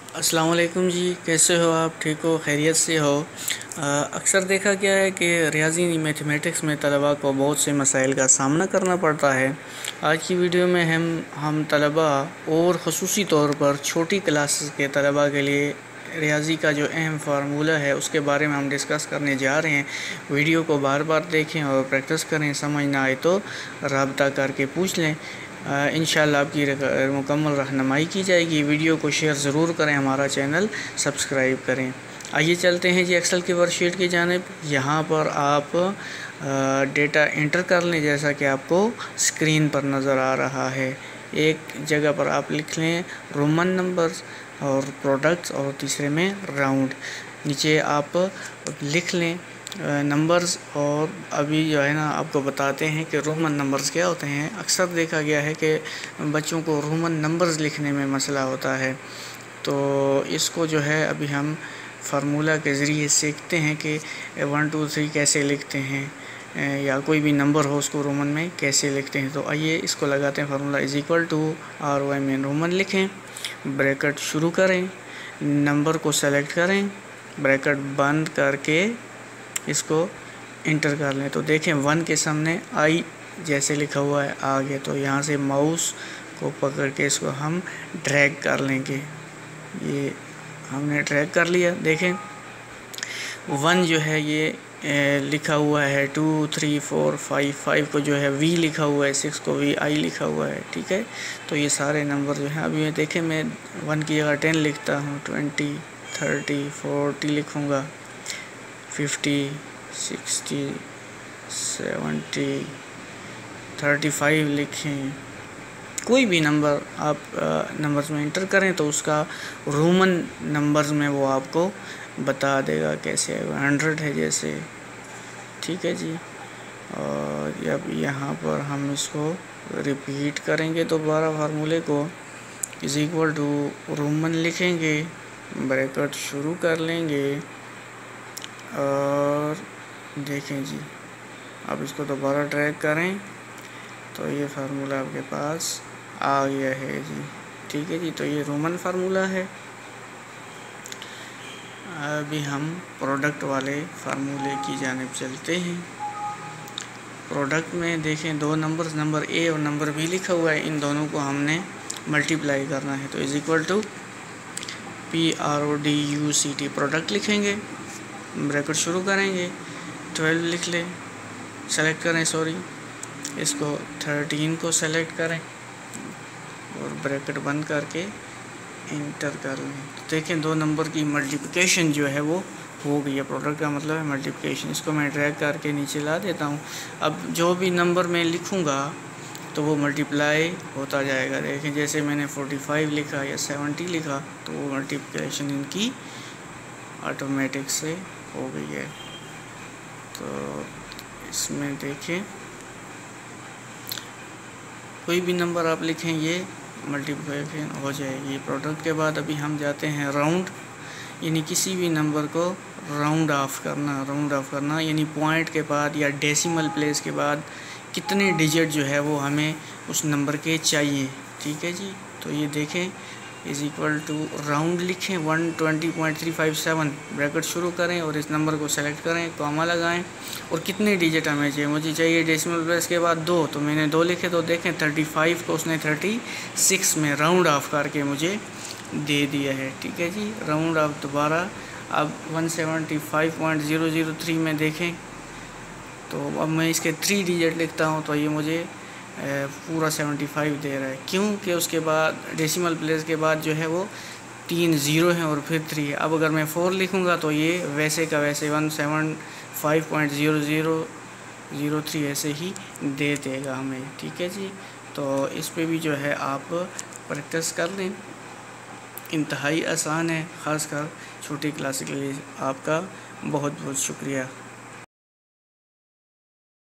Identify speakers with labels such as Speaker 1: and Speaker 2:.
Speaker 1: अस्सलाम वालेकुम जी, कैसे हो आप? ठीक हो, खैरियत से हो? अक्सर देखा गया है कि रियाजी मैथमेटिक्स में तलबा को बहुत से मसाइल का सामना करना पड़ता है। आज की वीडियो में हम तलबा और ख़ुसूसी तौर पर छोटी क्लासेस के तलबा के लिए रियाजी का जो अहम फार्मूला है उसके बारे में हम डिस्कस करने जा रहे हैं। वीडियो को बार बार देखें और प्रैक्टिस करें, समझ ना आए तो रब्ता करके पूछ लें। इंशाल्लाह आपकी मुकम्मल रहनुमाई की जाएगी। वीडियो को शेयर ज़रूर करें, हमारा चैनल सब्सक्राइब करें। आइए चलते हैं जी एक्सेल की वर्कशीट की जानिब। यहाँ पर आप डेटा इंटर कर लें जैसा कि आपको स्क्रीन पर नज़र आ रहा है। एक जगह पर आप लिख लें रोमन नंबर्स और प्रोडक्ट्स और तीसरे में राउंड। नीचे आप लिख लें नंबर्स। और अभी जो है ना आपको बताते हैं कि रोमन नंबर्स क्या होते हैं। अक्सर देखा गया है कि बच्चों को रोमन नंबर्स लिखने में मसला होता है, तो इसको जो है अभी हम फार्मूला के ज़रिए सीखते हैं कि 1 2 3 कैसे लिखते हैं, या कोई भी नंबर हो उसको रोमन में कैसे लिखते हैं। तो आइए इसको लगाते हैं। Formula is equal to RY में रोमन लिखें, ब्रैकेट शुरू करें, नंबर को सेलेक्ट करें, ब्रैकेट बंद करके इसको इंटर कर लें। तो देखें 1 के सामने आई जैसे लिखा हुआ है आगे, तो यहाँ से माउस को पकड़ के इसको हम ड्रैग कर लेंगे। ये हमने ड्रैग कर लिया। देखें 1 जो है ये लिखा हुआ है, 2 3 4 5 5 को जो है V लिखा हुआ है, 6 को VI लिखा हुआ है। ठीक है, तो ये सारे नंबर जो हैं अभी देखें मैं 1 की जगह 10 लिखता हूँ, 20 30 40 लिखूँगा, 50 60 70 35 लिखें। कोई भी नंबर आप नंबर्स में इंटर करें तो उसका रोमन नंबर्स में वो आपको बता देगा कैसे है। 100 है जैसे, ठीक है जी। और अब यहाँ पर हम इसको रिपीट करेंगे दोबारा फार्मूले को। इज़ इक्वल टू रोमन लिखेंगे, ब्रैकेट शुरू कर लेंगे और देखें जी अब इसको दोबारा ड्रैग करें तो ये फार्मूला आपके पास आ गया है जी। ठीक है जी, तो ये रोमन फार्मूला है। अभी हम प्रोडक्ट वाले फार्मूले की जानिब चलते हैं। प्रोडक्ट में देखें 2 नंबर, नंबर ए और नंबर बी लिखा हुआ है, इन दोनों को हमने मल्टीप्लाई करना है। तो is equal to PRODUCT product लिखेंगे, ब्रैकेट शुरू करेंगे, 12 लिख लें, सेलेक्ट करें, सॉरी इसको 13 को सेलेक्ट करें और ब्रैकेट बंद करके इंटर कर लें। तो देखें 2 नंबर की मल्टीप्लिकेशन जो है वो हो गई है। प्रोडक्ट का मतलब है मल्टीप्लिकेशन। इसको मैं ड्रैग करके नीचे ला देता हूँ। अब जो भी नंबर मैं लिखूँगा तो वो मल्टीप्लाई होता जाएगा। देखें जैसे मैंने 45 लिखा या 70 लिखा तो वो मल्टीप्लिकेशन इनकी ऑटोमेटिक से हो गई है। तो इसमें देखें कोई भी नंबर आप लिखें ये मल्टीप्लिकेशन हो जाएगी। प्रोडक्ट के बाद अभी हम जाते हैं राउंड, यानी किसी भी नंबर को राउंड ऑफ करना। राउंड ऑफ करना यानी पॉइंट के बाद या डेसिमल प्लेस के बाद कितने डिजिट जो है वो हमें उस नंबर के चाहिए। ठीक है जी, तो ये देखें इज़ इक्वल टू राउंड लिखें 120.357, ब्रैकेट शुरू करें और इस नंबर को सेलेक्ट करें, कॉमा लगाएं और कितने डिजिट हमें चाहिए। मुझे चाहिए डेसिमल प्लेस के बाद 2, तो मैंने 2 लिखे। तो देखें 35 को उसने 36 में राउंड ऑफ करके मुझे दे दिया है। ठीक है जी, राउंड ऑफ दोबारा अब 175.003 में देखें तो अब मैं इसके 3 डिजिट लिखता हूँ तो ये मुझे पूरा 75 दे रहा है। क्यों कि उसके बाद डेसिमल प्लेस के बाद जो है वो 3 0 हैं और फिर 3 है। अब अगर मैं 4 लिखूँगा तो ये वैसे का वैसे 175.0003 ऐसे ही दे देगा हमें। ठीक है जी, तो इस पे भी जो है आप प्रैक्टिस कर लें, इंतहाई आसान है, ख़ासकर छोटी क्लास के लिए। आपका बहुत बहुत शुक्रिया।